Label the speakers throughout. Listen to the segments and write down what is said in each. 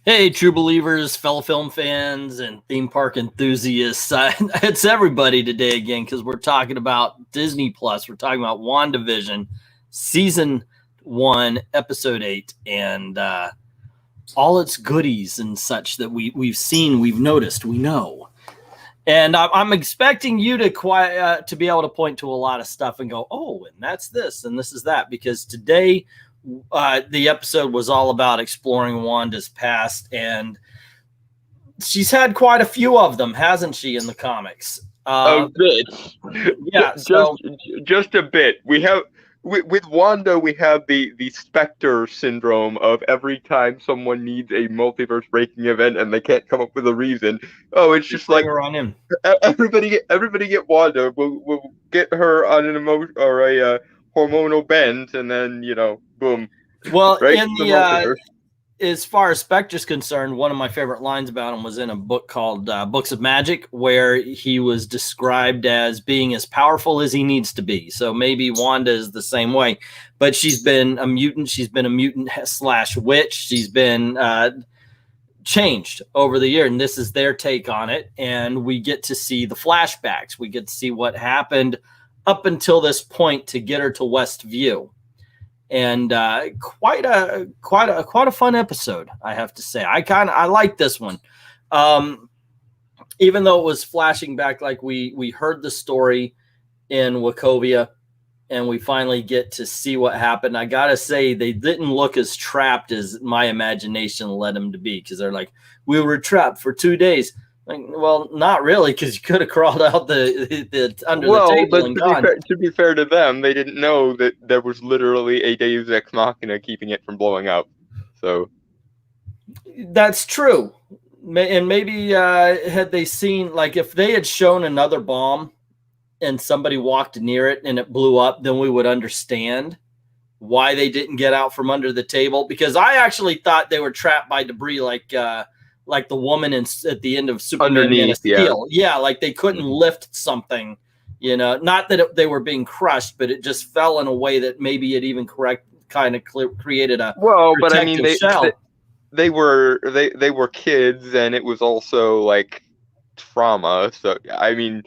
Speaker 1: Hey, true believers, fellow film fans, and theme park enthusiasts. It's everybody today again because we're talking about Disney Plus. We're talking about WandaVision, Season 1, Episode 8, and all its goodies and such that we've seen, we've noticed, we know. And I'm expecting you to be able to point to a lot of stuff and go, oh, and that's this, and this is that, because today the episode was all about exploring Wanda's past, and she's had quite a few of them, hasn't she, in the comics?
Speaker 2: A bit.
Speaker 1: Yeah,
Speaker 2: just a bit. We have with Wanda, we have the Spectre syndrome of every time someone needs a multiverse breaking event and they can't come up with a reason. Oh, it's just like
Speaker 1: her on him.
Speaker 2: Everybody get Wanda. We'll get her on an emotion or a hormonal bend, and then boom.
Speaker 1: Well, right in the as far as Spectre's concerned, one of my favorite lines about him was in a book called Books of Magic, where he was described as being as powerful as he needs to be. So maybe Wanda is the same way, but she's been a mutant. She's been a mutant / witch. She's been changed over the year, and this is their take on it. And we get to see the flashbacks. We get to see what happened up until this point to get her to Westview. And quite a fun episode, I have to say. I like this one, even though it was flashing back, like we heard the story in Wachovia, and we finally get to see what happened. I gotta say, they didn't look as trapped as my imagination led them to be, because they're like, we were trapped for 2 days. Like, well, not really, because you could have crawled out the under the table and gone.
Speaker 2: To be fair to them, they didn't know that there was literally a Deus Ex Machina keeping it from blowing up. So
Speaker 1: that's true. And maybe had they seen, like, if they had shown another bomb and somebody walked near it and it blew up, then we would understand why they didn't get out from under the table. Because I actually thought they were trapped by debris, like the woman at the end of Superman Man of Steel. Yeah, like they couldn't lift something, not that they were being crushed, but it just fell in a way that maybe it even created a
Speaker 2: but I mean they were kids, and it was also like trauma. So I mean,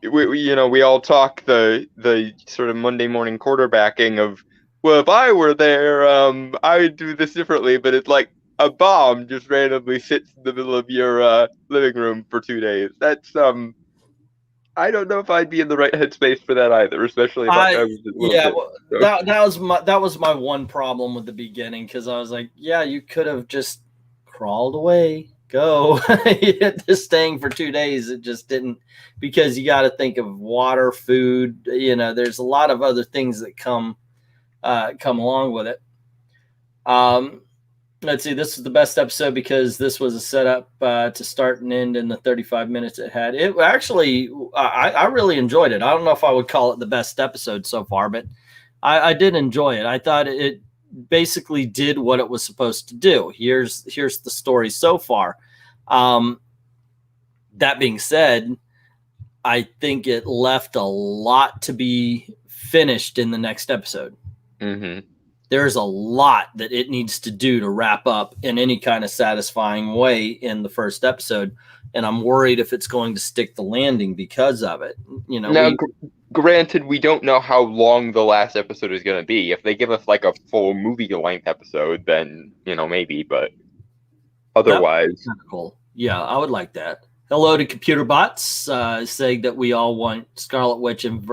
Speaker 2: we all talk the sort of Monday morning quarterbacking of, well, if I were there, I would do this differently. But it's like, a bomb just randomly sits in the middle of your living room for 2 days. That's I don't know if I'd be in the right headspace for that either, especially if I was a little bit, so.
Speaker 1: that was my one problem with the beginning, because I was like, yeah, you could have just crawled away, go. Just staying for 2 days, it just didn't, because you got to think of water, food. There's a lot of other things that come along with it. Let's see, this is the best episode because this was a setup to start and end in the 35 minutes it had. It actually, I really enjoyed it. I don't know if I would call it the best episode so far, but I did enjoy it. I thought it basically did what it was supposed to do. Here's the story so far. That being said, I think it left a lot to be finished in the next episode.
Speaker 2: Mm-hmm.
Speaker 1: There's a lot that it needs to do to wrap up in any kind of satisfying way in the first episode. And I'm worried if it's going to stick the landing because of it.
Speaker 2: Now, granted, we don't know how long the last episode is going to be. If they give us like a full movie-length episode, then, maybe, but otherwise.
Speaker 1: Cool. Yeah, I would like that. Hello to Computer Bots, saying that we all want Scarlet Witch and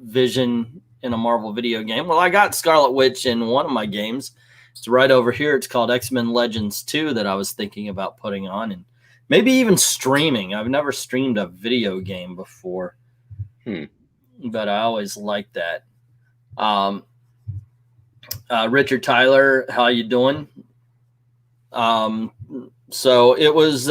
Speaker 1: Vision in a Marvel video game. Well, I got Scarlet Witch in one of my games. It's right over here. It's called X-Men Legends 2 that I was thinking about putting on, and maybe even streaming. I've never streamed a video game before, but I always liked that. Richard Tyler, how you doing? So it was...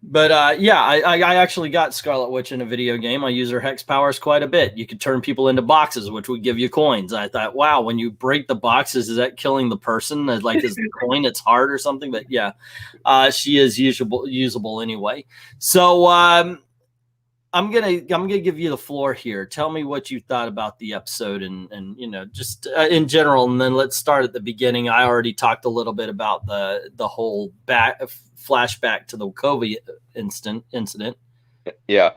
Speaker 1: But I actually got Scarlet Witch in a video game. I use her hex powers quite a bit. You could turn people into boxes, which would give you coins. I thought, wow, when you break the boxes, is that killing the person? Like, is the coin its heart or something? But yeah, she is usable anyway. So I'm gonna give you the floor here. Tell me what you thought about the episode, and just in general, and then let's start at the beginning. I already talked a little bit about the whole flashback to the COVID incident.
Speaker 2: Yeah.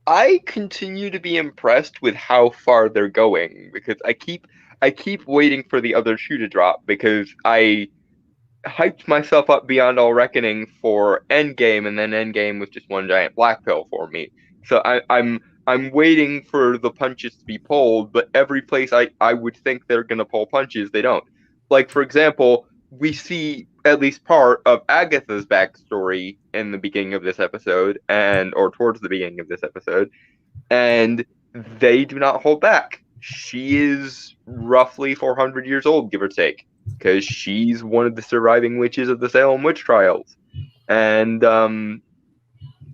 Speaker 2: I continue to be impressed with how far they're going, because I keep waiting for the other shoe to drop, because I hyped myself up beyond all reckoning for Endgame, and then Endgame was just one giant black pill for me. So I'm waiting for the punches to be pulled, but every place I would think they're gonna pull punches, they don't. Like, for example, we see at least part of Agatha's backstory in the beginning of this episode, or towards the beginning of this episode, and they do not hold back. She is roughly 400 years old, give or take, because she's one of the surviving witches of the Salem witch trials. And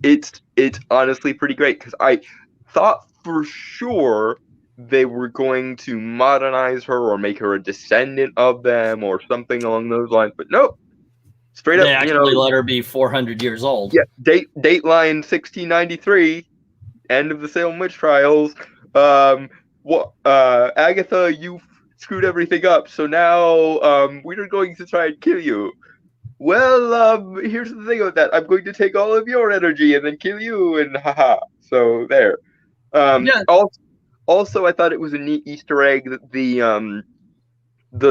Speaker 2: it's honestly pretty great, because I thought for sure they were going to modernize her or make her a descendant of them or something along those lines, but nope. Straight up,
Speaker 1: they actually let her be 400 years old.
Speaker 2: Yeah, dateline 1693, end of the Salem witch trials. Agatha, you screwed everything up, so now we're going to try and kill you. Well, here's the thing about that. I'm going to take all of your energy and then kill you, and haha. So there.
Speaker 1: Yeah.
Speaker 2: Also, I thought it was a neat Easter egg that the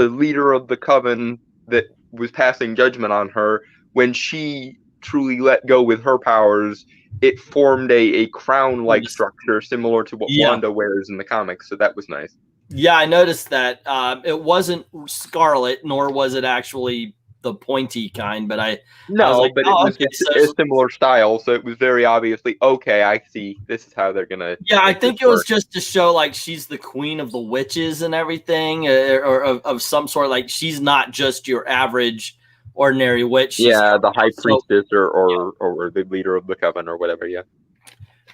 Speaker 2: leader of the coven that was passing judgment on her, when she truly let go with her powers, it formed a crown-like structure similar to what Wanda wears in the comics. So that was nice. Yeah,
Speaker 1: I noticed that. It wasn't scarlet, nor was it actually the pointy kind, but it was a similar style, so it was very obviously, okay, I see, this is how they're gonna. Yeah, I think it was just to show like she's the queen of the witches and everything, or of some sort. Like, she's not just your average ordinary witch. She's
Speaker 2: the high priestess or the leader of the coven or whatever. Yeah,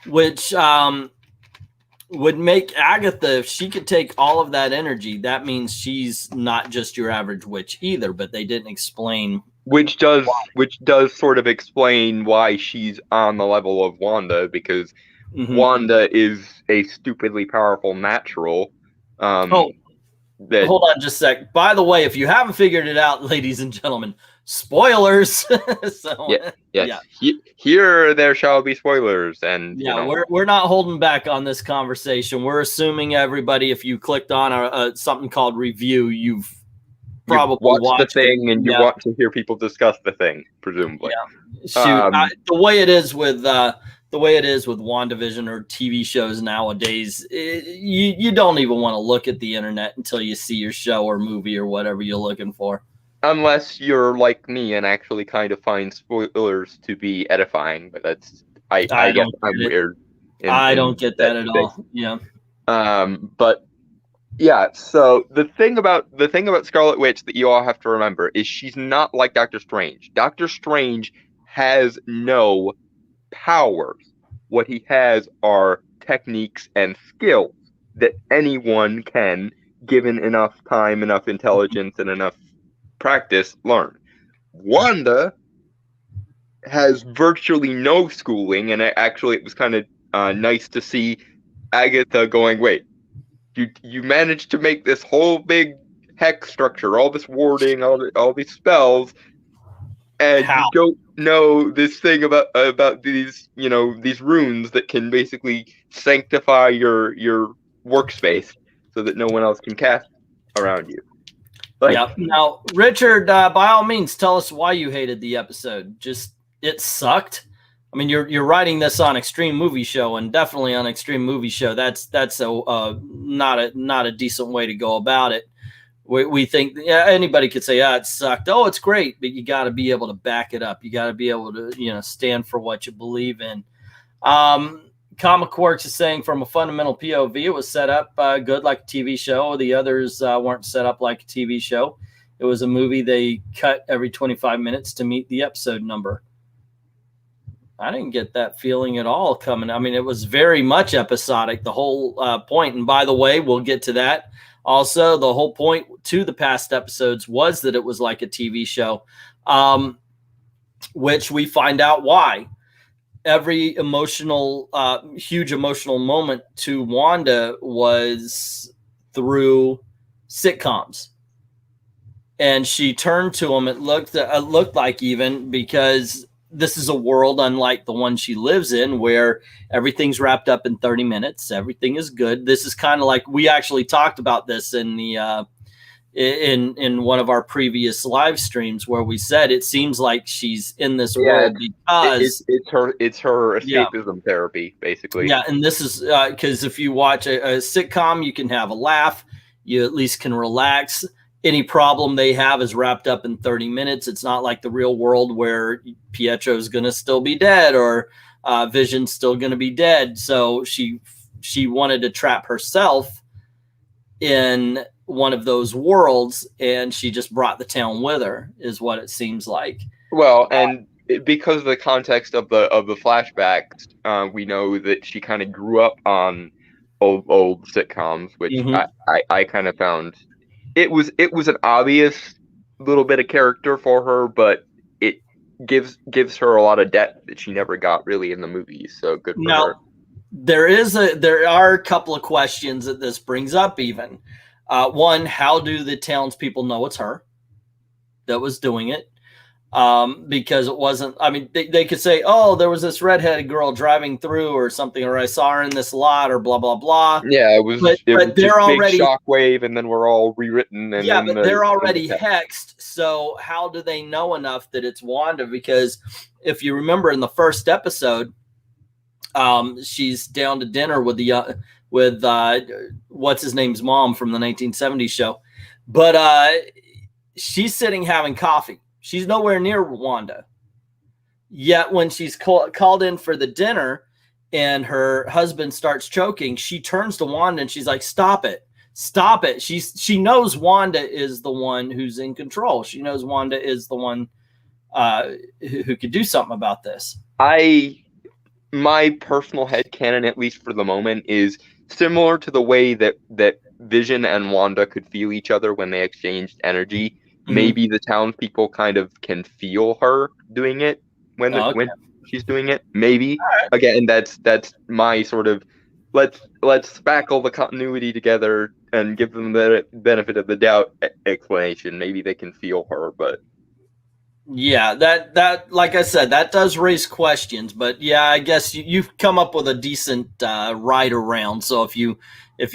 Speaker 1: which would make Agatha, if she could take all of that energy, that means she's not just your average witch either, but they didn't explain. Which does
Speaker 2: sort of explain why she's on the level of Wanda, because Wanda is a stupidly powerful natural.
Speaker 1: Hold on just a sec. By the way, if you haven't figured it out, ladies and gentlemen, spoilers.
Speaker 2: Here there shall be spoilers, and
Speaker 1: we're not holding back on this conversation. We're assuming everybody, if you clicked on something called review, you've probably watched
Speaker 2: the thing, and you want to hear people discuss the thing, presumably.
Speaker 1: Yeah. Shoot, the way it is with WandaVision or TV shows nowadays, you don't even want to look at the internet until you see your show or movie or whatever you're looking for.
Speaker 2: Unless you're like me and actually kind of find spoilers to be edifying, but that's I'm weird.
Speaker 1: I don't get that at all. Yeah.
Speaker 2: But yeah. So the thing about Scarlet Witch that you all have to remember is she's not like Doctor Strange. Doctor Strange has no powers. What he has are techniques and skills that anyone can, given enough time, enough intelligence, and enough practice, learn. Wanda has virtually no schooling, and actually it was kind of nice to see Agatha going, wait, you managed to make this whole big hex structure, all this warding, all these spells, and you don't know this thing about these these runes that can basically sanctify your workspace so that no one else can cast around you.
Speaker 1: Now, Richard, by all means, tell us why you hated the episode. Just, it sucked. I mean, you're writing this on Extreme Movie Show, and definitely on Extreme Movie Show, that's not a decent way to go about it. We think anybody could say, it sucked. Oh, it's great, but you got to be able to back it up. You got to be able to stand for what you believe in. Comic Works is saying from a fundamental POV, it was set up good like a TV show. The others weren't set up like a TV show. It was a movie they cut every 25 minutes to meet the episode number. I didn't get that feeling at all coming. I mean, it was very much episodic, the whole point. And by the way, we'll get to that. Also, the whole point to the past episodes was that it was like a TV show, which we find out why. every emotional, huge emotional moment to Wanda was through sitcoms. And she turned to him. It looked like, even because this is a world unlike the one she lives in, where everything's wrapped up in 30 minutes. Everything is good. This is kind of like, we actually talked about this in the in one of our previous live streams, where we said it seems like she's in this world because
Speaker 2: it's her escapism therapy, basically.
Speaker 1: Yeah, and this is because if you watch a sitcom, you can have a laugh. You at least can relax. Any problem they have is wrapped up in 30 minutes. It's not like the real world where Pietro's going to still be dead, or Vision's still going to be dead. So she wanted to trap herself in one of those worlds, and she just brought the town with her, is what it seems like.
Speaker 2: Well, and because of the context of the flashbacks, we know that she kind of grew up on old sitcoms, which I kind of found it was an obvious little bit of character for her, but it gives her a lot of depth that she never got really in the movies. So good for her.
Speaker 1: There are a couple of questions that this brings up. Even one, how do the townspeople know it's her that was doing it? Because it wasn't, I mean, they could say, oh, there was this redheaded girl driving through or something, or I saw her in this lot, or blah, blah, blah.
Speaker 2: Yeah, it was,
Speaker 1: but they're already
Speaker 2: big shockwave, and then we're all rewritten. And
Speaker 1: yeah, but they're already hexed. So how do they know enough that it's Wanda? Because if you remember in the first episode, she's down to dinner with what's his name's mom from the 1970s show. But she's sitting having coffee. She's nowhere near Wanda. Yet when she's called in for the dinner and her husband starts choking, she turns to Wanda and she's like, stop it. Stop it. She knows Wanda is the one who's in control. She knows Wanda is the one who could do something about this.
Speaker 2: My personal headcanon, at least for the moment, is similar to the way that Vision and Wanda could feel each other when they exchanged energy. Maybe the townspeople kind of can feel her doing it when she's doing it. Maybe. Right. Again, that's my sort of let's spackle the continuity together and give them the benefit of the doubt explanation. Maybe they can feel her, but
Speaker 1: yeah, that like I said, that does raise questions. But yeah, I guess you've come up with a decent right around. So if you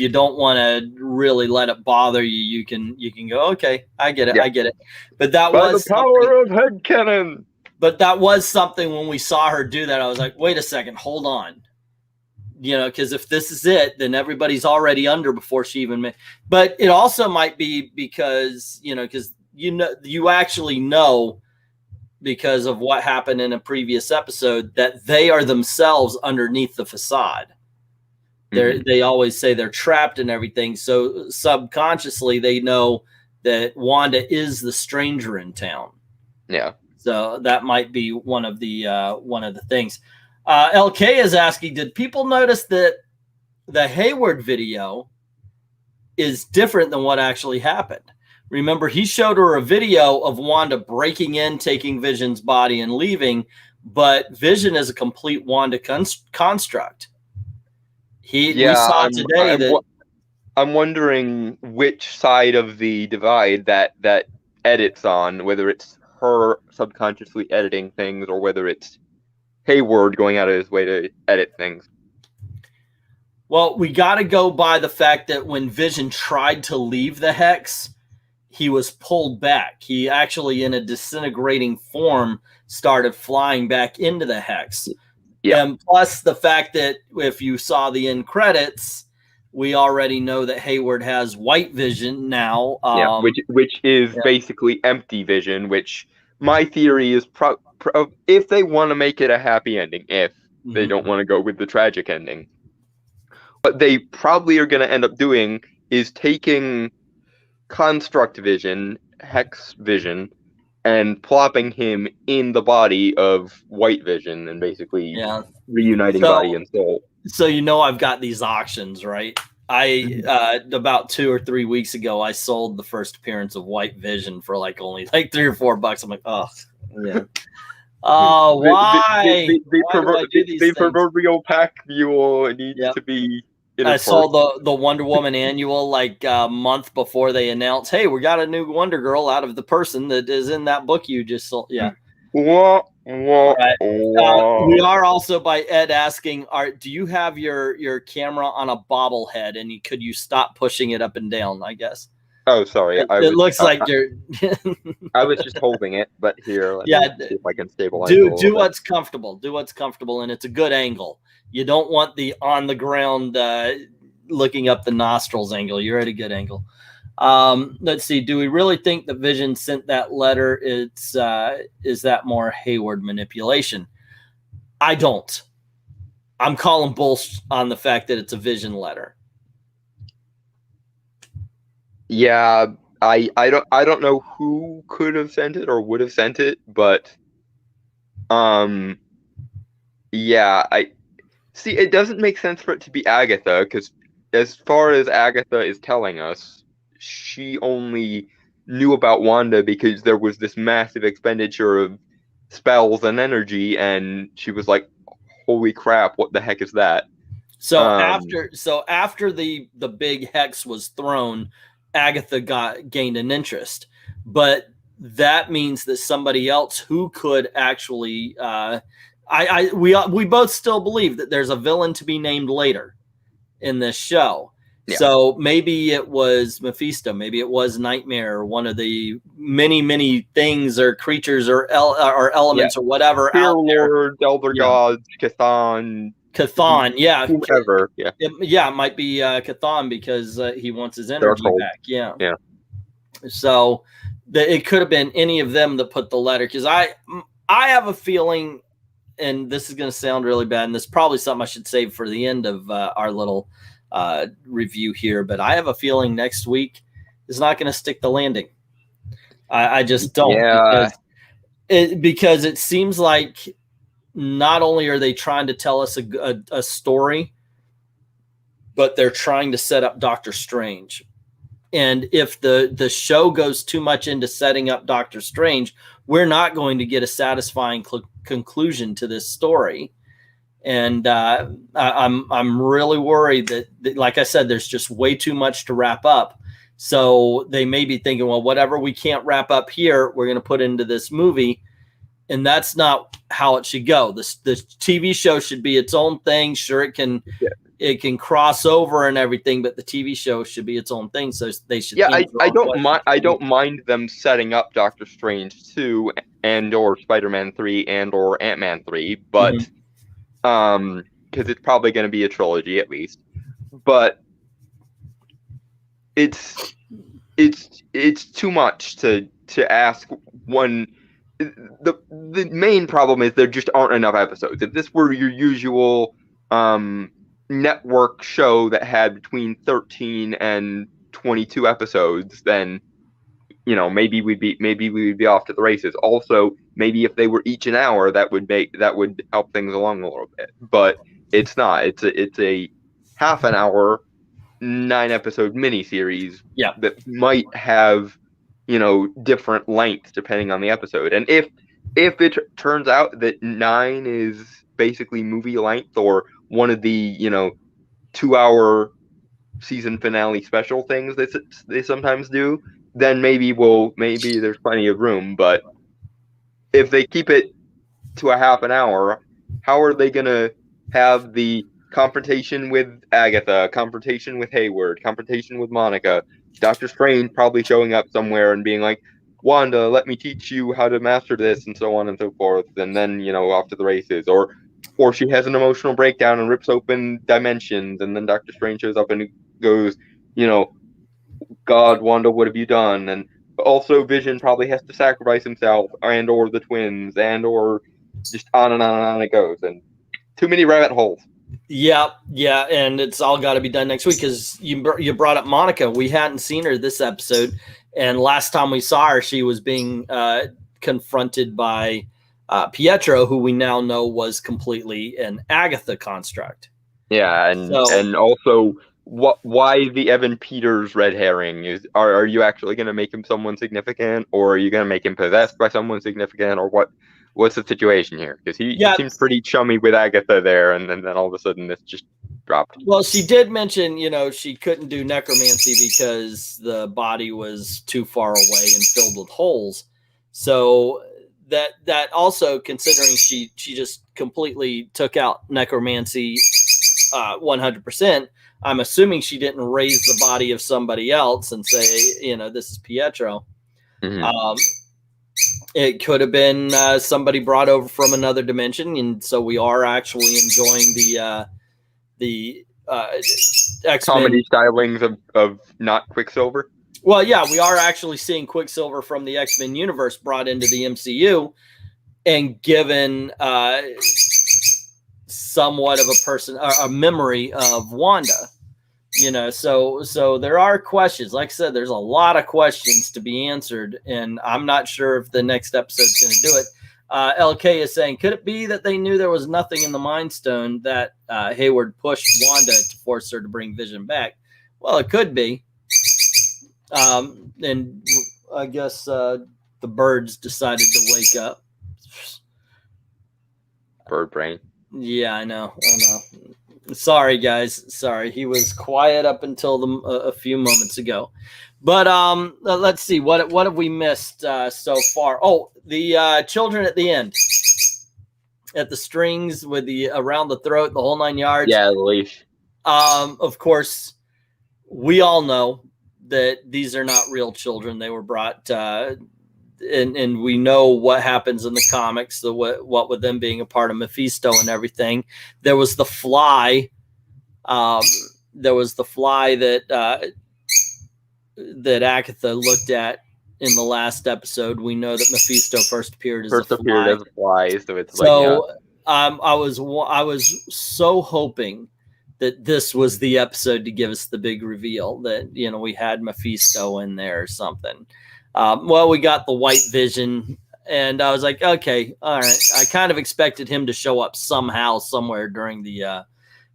Speaker 1: don't want to really let it bother you, you can go, okay, I get it, yeah. I get it. But that was
Speaker 2: the power of headcanon.
Speaker 1: But that was something when we saw her do that, I was like, wait a second, hold on. You know, because if this is it, then everybody's already under before she even But it also might be because, because you actually know, because of what happened in a previous episode, that they are themselves underneath the facade. They always say they're trapped and everything. So subconsciously they know that Wanda is the stranger in town.
Speaker 2: Yeah.
Speaker 1: So that might be one of the things. LK is asking, did people notice that the Hayward video is different than what actually happened? Remember, he showed her a video of Wanda breaking in, taking Vision's body and leaving, but Vision is a complete Wanda construct. We saw today that
Speaker 2: I'm wondering which side of the divide that edits on, whether it's her subconsciously editing things or whether it's Hayward going out of his way to edit things.
Speaker 1: Well, we got to go by the fact that when Vision tried to leave the Hex, he was pulled back. He actually, in a disintegrating form, started flying back into the Hex. Yeah. And plus the fact that if you saw the end credits, we already know that Hayward has white vision now.
Speaker 2: Which is basically empty vision, which my theory is if they want to make it a happy ending, if they don't want to go with the tragic ending. What they probably are going to end up doing is taking construct vision, Hex vision, and plopping him in the body of white vision and basically reuniting body and soul.
Speaker 1: So I've got these auctions, right? I about 2 or 3 weeks ago, I sold the first appearance of White Vision for only $3 or $4. I'm like, oh yeah. Oh, why?
Speaker 2: The
Speaker 1: Why do I do these things?
Speaker 2: proverbial pack mule needs
Speaker 1: Yep.
Speaker 2: to be
Speaker 1: I saw
Speaker 2: interspersed.
Speaker 1: the Wonder Woman annual like a month before they announced, hey, we got a new Wonder Girl out of the person that is in that book you just sold. Yeah.
Speaker 2: Wah, wah,
Speaker 1: Right. We
Speaker 2: wah.
Speaker 1: are also by Ed asking, do you have your camera on a bobblehead and could you stop pushing it up and down, I guess?
Speaker 2: Oh, sorry.
Speaker 1: It looks like you're
Speaker 2: I was just holding it, but here, let
Speaker 1: yeah,
Speaker 2: me see if I can stabilize it a
Speaker 1: do
Speaker 2: little bit.
Speaker 1: what's comfortable. Do what's comfortable, and it's a good angle. You don't want the on the ground looking up the nostrils angle. You're at a good angle. Let's see. Do we really think that Vision sent that letter? Is that more Hayward manipulation? I don't. I'm calling bullshit on the fact that it's a Vision letter.
Speaker 2: Yeah, I don't know who could have sent it or would have sent it, but yeah, I see it doesn't make sense for it to be Agatha, because as far as Agatha is telling us, she only knew about Wanda because there was this massive expenditure of spells and energy, and she was like, holy crap, what the heck is that?
Speaker 1: So after the big hex was thrown, Agatha gained an interest, but that means that somebody else who could actually we both still believe that there's a villain to be named later in this show. Yeah. So maybe it was Mephisto, maybe it was Nightmare, or one of the many things or creatures or elements or whatever
Speaker 2: Fear
Speaker 1: out there.
Speaker 2: Lords, Elder Gods, Chthon,
Speaker 1: yeah,
Speaker 2: whoever. Yeah,
Speaker 1: it might be Chthon because he wants his energy back. Yeah. So it could have been any of them that put the letter, because I have a feeling, and this is going to sound really bad, and this is probably something I should save for the end of our little review here, but I have a feeling next week is not going to stick the landing. I just don't.
Speaker 2: Yeah.
Speaker 1: Because it seems like not only are they trying to tell us a story, but they're trying to set up Doctor Strange. And if the show goes too much into setting up Doctor Strange, we're not going to get a satisfying conclusion to this story. And I'm really worried that, like I said, there's just way too much to wrap up. So they may be thinking, well, whatever we can't wrap up here, we're going to put into this movie. And that's not how it should go. The TV show should be its own thing. Sure, it can cross over and everything, but the TV show should be its own thing. So they should.
Speaker 2: Yeah, I don't mind them setting up Doctor Strange 2 and or Spider-Man 3 and or Ant-Man 3, but because it's probably going to be a trilogy at least. But it's too much to ask one. The main problem is there just aren't enough episodes. If this were your usual network show that had between 13 and 22 episodes, then maybe we'd be off to the races. Also, maybe if they were each an hour, that would help things along a little bit. But it's not. It's a half an hour, 9-episode miniseries that might have different lengths depending on the episode. And if it turns out that 9 is basically movie length, or one of the 2-hour season finale special things they sometimes do, then maybe there's plenty of room. But if they keep it to a half an hour, how are they gonna have the confrontation with Agatha, confrontation with Hayward, confrontation with Monica, Doctor Strange probably showing up somewhere and being like, Wanda, let me teach you how to master this, and so on and so forth, and then off to the races, or she has an emotional breakdown and rips open dimensions, and then Doctor Strange shows up and goes, God, Wanda, what have you done? And also Vision probably has to sacrifice himself, and or the twins, and or just on and on and on it goes, and too many rabbit holes.
Speaker 1: Yeah, and it's all got to be done next week, because you brought up Monica. We hadn't seen her this episode, and last time we saw her, she was being confronted by Pietro, who we now know was completely an Agatha construct.
Speaker 2: Yeah, and also, why the Evan Peters red herring? Are you actually going to make him someone significant, or are you going to make him possessed by someone significant, or what? what's the situation here? Because he seems pretty chummy with Agatha there, and then all of a sudden this just dropped.
Speaker 1: Well, she did mention, she couldn't do necromancy because the body was too far away and filled with holes. So that also, considering she just completely took out necromancy 100%, I'm assuming she didn't raise the body of somebody else and say, this is Pietro.
Speaker 2: Mm-hmm.
Speaker 1: It could have been somebody brought over from another dimension, and so we are actually enjoying the X-Men
Speaker 2: comedy stylings of not Quicksilver.
Speaker 1: Well, yeah, we are actually seeing Quicksilver from the X-Men universe brought into the MCU and given somewhat of a memory of Wanda. So there are questions. Like I said, there's a lot of questions to be answered, and I'm not sure if the next episode's going to do it. LK is saying, could it be that they knew there was nothing in the Mind Stone that Hayward pushed Wanda to force her to bring Vision back? Well, it could be. And I guess the birds decided to wake up.
Speaker 2: Bird brain.
Speaker 1: Yeah, I know. Sorry, guys. Sorry, he was quiet up until a few moments ago. But let's see. What have we missed so far? Oh, the children at the end, at the strings with the around the throat, the whole 9 yards.
Speaker 2: Yeah, the leash.
Speaker 1: Of course, we all know that these are not real children. They were brought, and we know what happens in the comics. What with them being a part of Mephisto and everything. There was the fly. There was the fly that Agatha looked at in the last episode. We know that Mephisto first appeared as a fly. So it's I was so hoping that this was the episode to give us the big reveal that we had Mephisto in there or something. Well, we got the White Vision, and I was like, okay, all right. I kind of expected him to show up somehow, somewhere during the,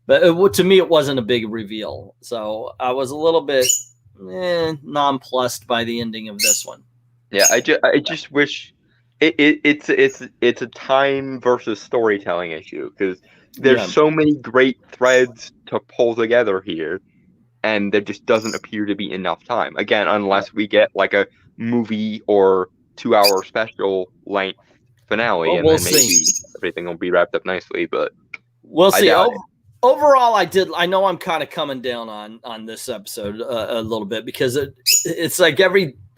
Speaker 1: but to me, it wasn't a big reveal. So I was a little bit nonplussed by the ending of this one.
Speaker 2: Yeah, I just wish it's a time versus storytelling issue, because there's so many great threads to pull together here, and there just doesn't appear to be enough time. Again, unless we get like a movie or 2-hour special length finale, and then maybe everything will be wrapped up nicely. But
Speaker 1: we'll see. Overall, I know I'm kind of coming down on this episode a little bit, because it's like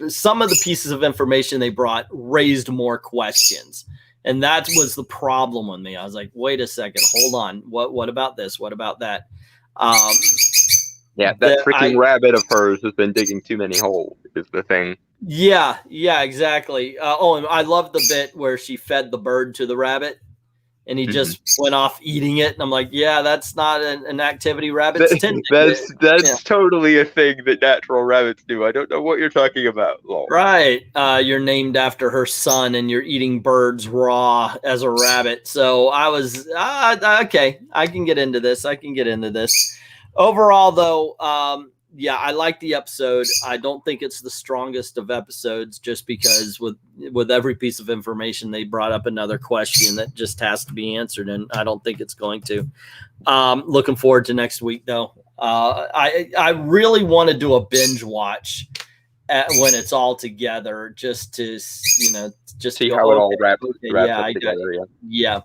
Speaker 1: some of the pieces of information they brought raised more questions. And that was the problem with me. I was like, wait a second, hold on. What about this? What about that?
Speaker 2: Yeah, that freaking rabbit of hers has been digging too many holes, is the thing.
Speaker 1: Yeah, exactly. And I love the bit where she fed the bird to the rabbit, and he just went off eating it. And I'm like, yeah, that's not an activity rabbits tend to do.
Speaker 2: That's totally a thing that natural rabbits do. I don't know what you're talking about, Lol.
Speaker 1: Right. You're named after her son, and you're eating birds raw as a rabbit. So I was, okay, I can get into this. Overall, though, I like the episode. I don't think it's the strongest of episodes, just because with every piece of information they brought up another question that just has to be answered, and I don't think it's going to. Looking forward to next week, though. I really want to do a binge watch when it's all together, just to just
Speaker 2: see how it all wraps up together.
Speaker 1: Yeah.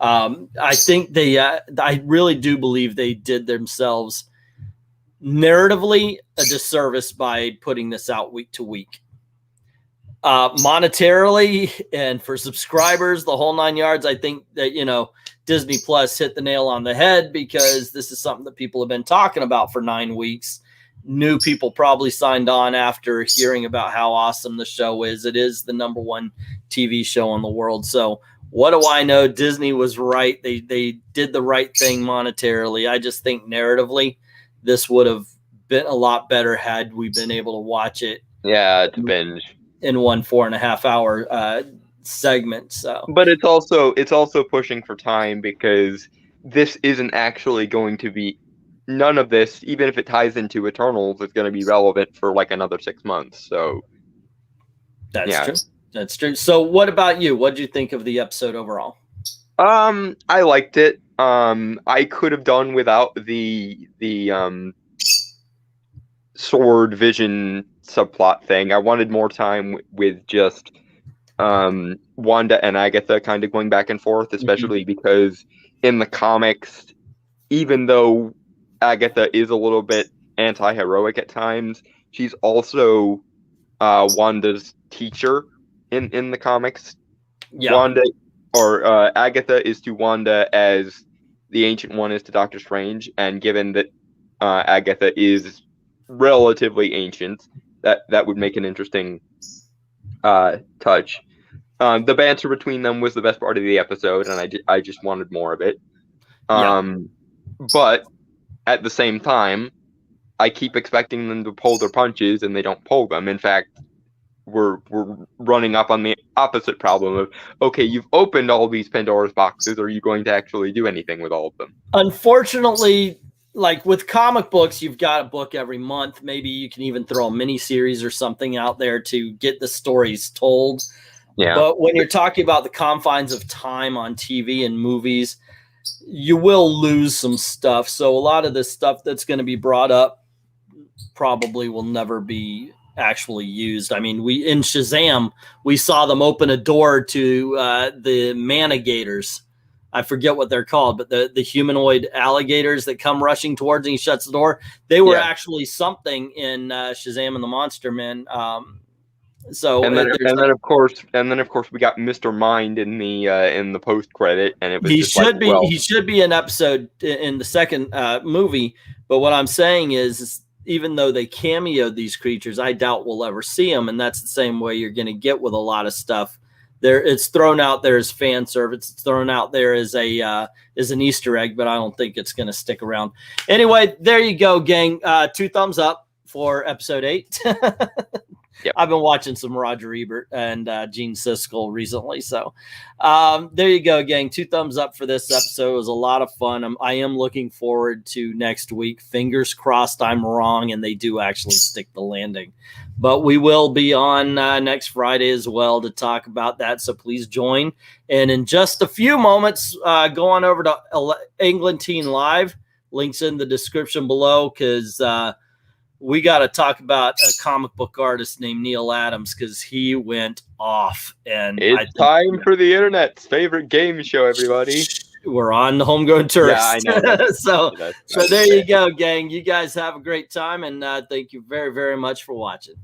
Speaker 1: I think I really do believe they did themselves narratively a disservice by putting this out week to week. Monetarily and for subscribers, the whole 9 yards, I think that, Disney Plus hit the nail on the head, because this is something that people have been talking about for 9 weeks. New people probably signed on after hearing about how awesome the show is. It is the #1 TV show in the world. So what do I know? Disney was right. They did the right thing monetarily. I just think narratively, this would have been a lot better had we been able to watch it.
Speaker 2: Yeah, to binge
Speaker 1: in one 4.5 hour segment. So,
Speaker 2: but it's also pushing for time, because this isn't actually going to be. None of this, even if it ties into Eternals, is going to be relevant for like another 6 months. So
Speaker 1: that's true. That's true. So what about you? What did you think of the episode overall?
Speaker 2: I liked it. I could have done without the sword vision subplot thing. I wanted more time with just Wanda and Agatha kind of going back and forth, especially because in the comics, even though Agatha is a little bit anti-heroic at times, she's also Wanda's teacher in the comics.
Speaker 1: Yeah.
Speaker 2: Agatha is to Wanda as the Ancient One is to Doctor Strange, and given that Agatha is relatively ancient, that would make an interesting touch. The banter between them was the best part of the episode, and I just wanted more of it. But at the same time, I keep expecting them to pull their punches, and they don't pull them. In fact, we're running up on the opposite problem of, okay, you've opened all these Pandora's boxes. Are you going to actually do anything with all of them?
Speaker 1: Unfortunately, like with comic books, you've got a book every month. Maybe you can even throw a mini series or something out there to get the stories told.
Speaker 2: Yeah.
Speaker 1: But when you're talking about the confines of time on TV and movies, you will lose some stuff. So a lot of the stuff that's going to be brought up probably will never be actually used. I mean, in Shazam, we saw them open a door to the manigators. I forget what they're called, but the humanoid alligators that come rushing towards him, he shuts the door. They were actually something in Shazam and the Monster Men. And
Speaker 2: then of course we got Mr. Mind in the post credit, and it was he
Speaker 1: should be an episode in the second movie. But what I'm saying is even though they cameoed these creatures, I doubt we'll ever see them, and that's the same way you're going to get with a lot of stuff. It's thrown out there as fan service. It's thrown out there as an Easter egg, but I don't think it's going to stick around. Anyway, there you go, gang. 2 thumbs up for episode 8.
Speaker 2: Yep.
Speaker 1: I've been watching some Roger Ebert and Gene Siskel recently. So there you go, gang. 2 thumbs up for this episode. It was a lot of fun. I am looking forward to next week. Fingers crossed I'm wrong and they do actually stick the landing. But we will be on next Friday as well to talk about that. So please join. And in just a few moments, go on over to England Teen Live. Links in the description below because we got to talk about a comic book artist named Neil Adams because he went off. And
Speaker 2: it's time for the internet's favorite game show, everybody.
Speaker 1: We're on the Homegrown Tourist.
Speaker 2: Yeah, I know.
Speaker 1: so there you go, gang. You guys have a great time, and thank you very, very much for watching.